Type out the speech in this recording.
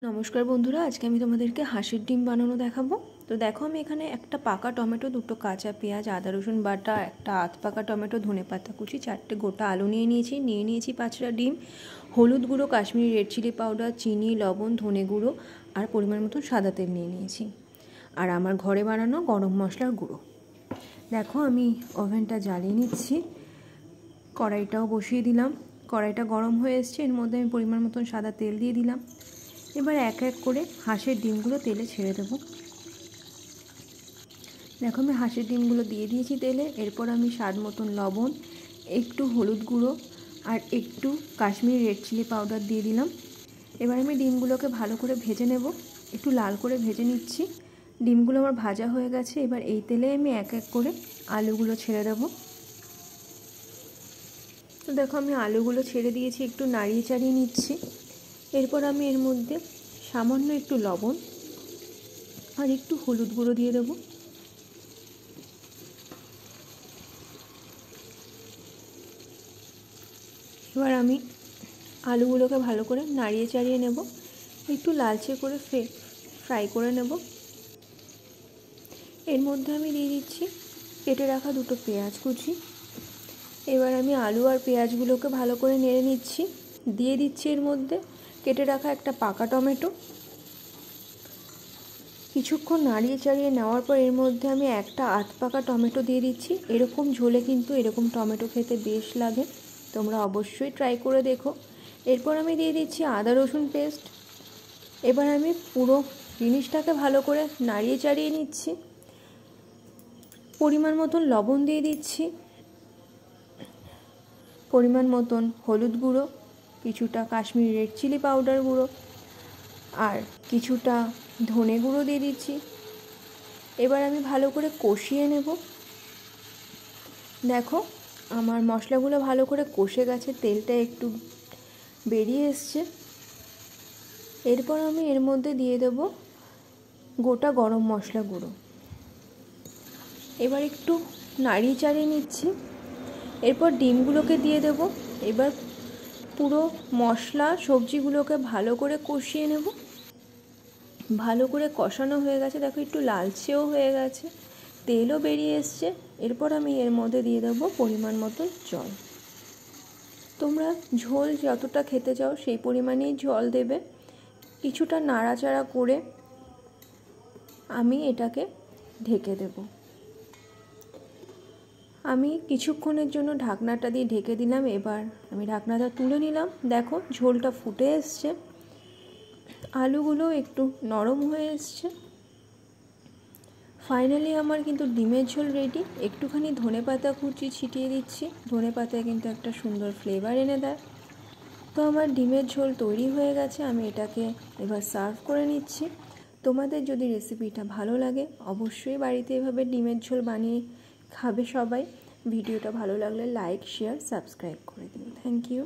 नमस्कार बंधुरा आज के आमी तोमादेरके हाঁসের ডিম बानानो देखाबो। तो देखो आमी एखाने एकटा पाका टमेटो दुटो काँचा पेঁয়াজ आदा रसुन बाटा एकटा आध पाका टमेटो धने पाता कुचि चारटे गोटा आलू निये निয়েছি 5टा ডিম हलुद गुঁড়ो काश्मीरी रेड चिली पाउडार चीनी लवण धने गुঁড়ो और परिमाण मतो सादा तेल निये निয়েছি और आमार घरे बानानो गरम मशलार गुঁড়ो। देखो आमी ओभेनटा जालिये निচ্ছি कड़ाईटाও बसिए दिलाम कड़ाईटा गरम हये एसेছে एर मধ্যে आमी परिमाण मतो सादा तेल दिए दिलाम। এবার এক এক করে হাঁসের ডিমগুলো তেলে ছেড়ে দেব। দেখো আমি হাঁসের ডিমগুলো দিয়ে দিয়েছি তেলে। এরপর আমি স্বাদ মতন লবণ একটু হলুদ গুঁড়ো আর একটু কাশ্মীরি রেড চিলি পাউডার দিয়ে দিলাম। এবার আমি ডিমগুলোকে ভালো করে ভেজে নেব, একটু লাল করে ভেজে নিচ্ছি। ডিমগুলো আমার ভাজা হয়ে গেছে। এবার এই তেলে আমি এক এক করে আলুগুলো ছেড়ে দেব। তো দেখো আমি আলুগুলো ছেড়ে দিয়েছি, একটু নাড়িয়ে চাড়িয়ে নিচ্ছি। এরপর আমি এর মধ্যে সামান্য একটু লবণ আর একটু হলুদ গুঁড়ো দিয়ে দেব। এবার আমি আলুগুলোকে ভালো করে নাড়িয়ে চাড়িয়ে নেব, একটু লালচে করে ফ্রাই করে নেব। এর মধ্যে আমি দিয়ে দিচ্ছি কেটে রাখা দুটো পেঁয়াজ কুচি। এবার আমি আলু আর পেঁয়াজগুলোকে ভালো করে নেড়ে নিচ্ছি। দিয়ে দিচ্ছি এর মধ্যে কেটে রাখা একটা পাকা টমেটো। কিছুক্ষণ নাড়িয়ে চাড়িয়ে নেওয়ার পর এর মধ্যে আমি একটা আধ পাকা টমেটো দিয়ে দিচ্ছি। এরকম ঝোলে কিন্তু এরকম টমেটো খেতে বেশ লাগে, তোমরা অবশ্যই ট্রাই করে দেখো। এরপর আমি দিয়ে দিচ্ছি আদা রসুন পেস্ট। এবার আমি পুরো জিনিসটাকে ভালো করে নাড়িয়ে চাড়িয়ে নিচ্ছি। পরিমাণ মতন লবণ দিয়ে দিচ্ছি, পরিমাণ মতন হলুদ গুঁড়ো, কিছুটা কাশ্মীরি রেড চিলি পাউডার গুঁড়ো আর কিছুটা ধনে গুঁড়ো দিয়ে দিচ্ছি। এবার আমি ভালো করে কষিয়ে নেব। দেখো আমার মশলাগুলো ভালো করে কষে গেছে, তেলটা একটু বেরিয়ে এসছে। এরপর আমি এর মধ্যে দিয়ে দেব গোটা গরম মশলা গুঁড়ো। এবার একটু নাড়িয়ে চাড়িয়ে নিচ্ছি। এরপর ডিমগুলোকে দিয়ে দেব। এবার পুরো মশলা সবজিগুলোকে ভালো করে কষিয়ে নেব। ভালো করে কষানো হয়ে গেছে, দেখো একটু লালচেও হয়ে গেছে, তেলও বেরিয়ে এসছে। এরপর আমি এর মধ্যে দিয়ে দেবো পরিমাণ মতো জল। তোমরা ঝোল যতটা খেতে চাও সেই পরিমাণেই জল দেবে। কিছুটা নাড়াচাড়া করে আমি এটাকে ঢেকে দেব। আমি কিছুক্ষণের জন্য ঢাকনাটা দিয়ে ঢেকে দিলাম। এবার আমি ঢাকনাটা তুলে নিলাম। দেখো ঝোলটা ফুটে এসছে, আলুগুলো একটু নরম হয়ে এসছে। ফাইনালি আমার কিন্তু ডিমের ঝোল রেডি। একটুখানি ধনেপাতা কুচি ছিটিয়ে দিচ্ছি, ধনেপাতায় কিন্তু একটা সুন্দর ফ্লেভার এনে দেয়। তো আমার ডিমের ঝোল তৈরি হয়ে গেছে। আমি এটাকে এবার সার্ভ করে নিচ্ছি। তোমাদের যদি রেসিপিটা ভালো লাগে অবশ্যই বাড়িতে এভাবে ডিমের ঝোল বানিয়ে খাবে সবাই। ভিডিওটা ভালো লাগলে লাইক শেয়ার সাবস্ক্রাইব করে দিও। Thank you.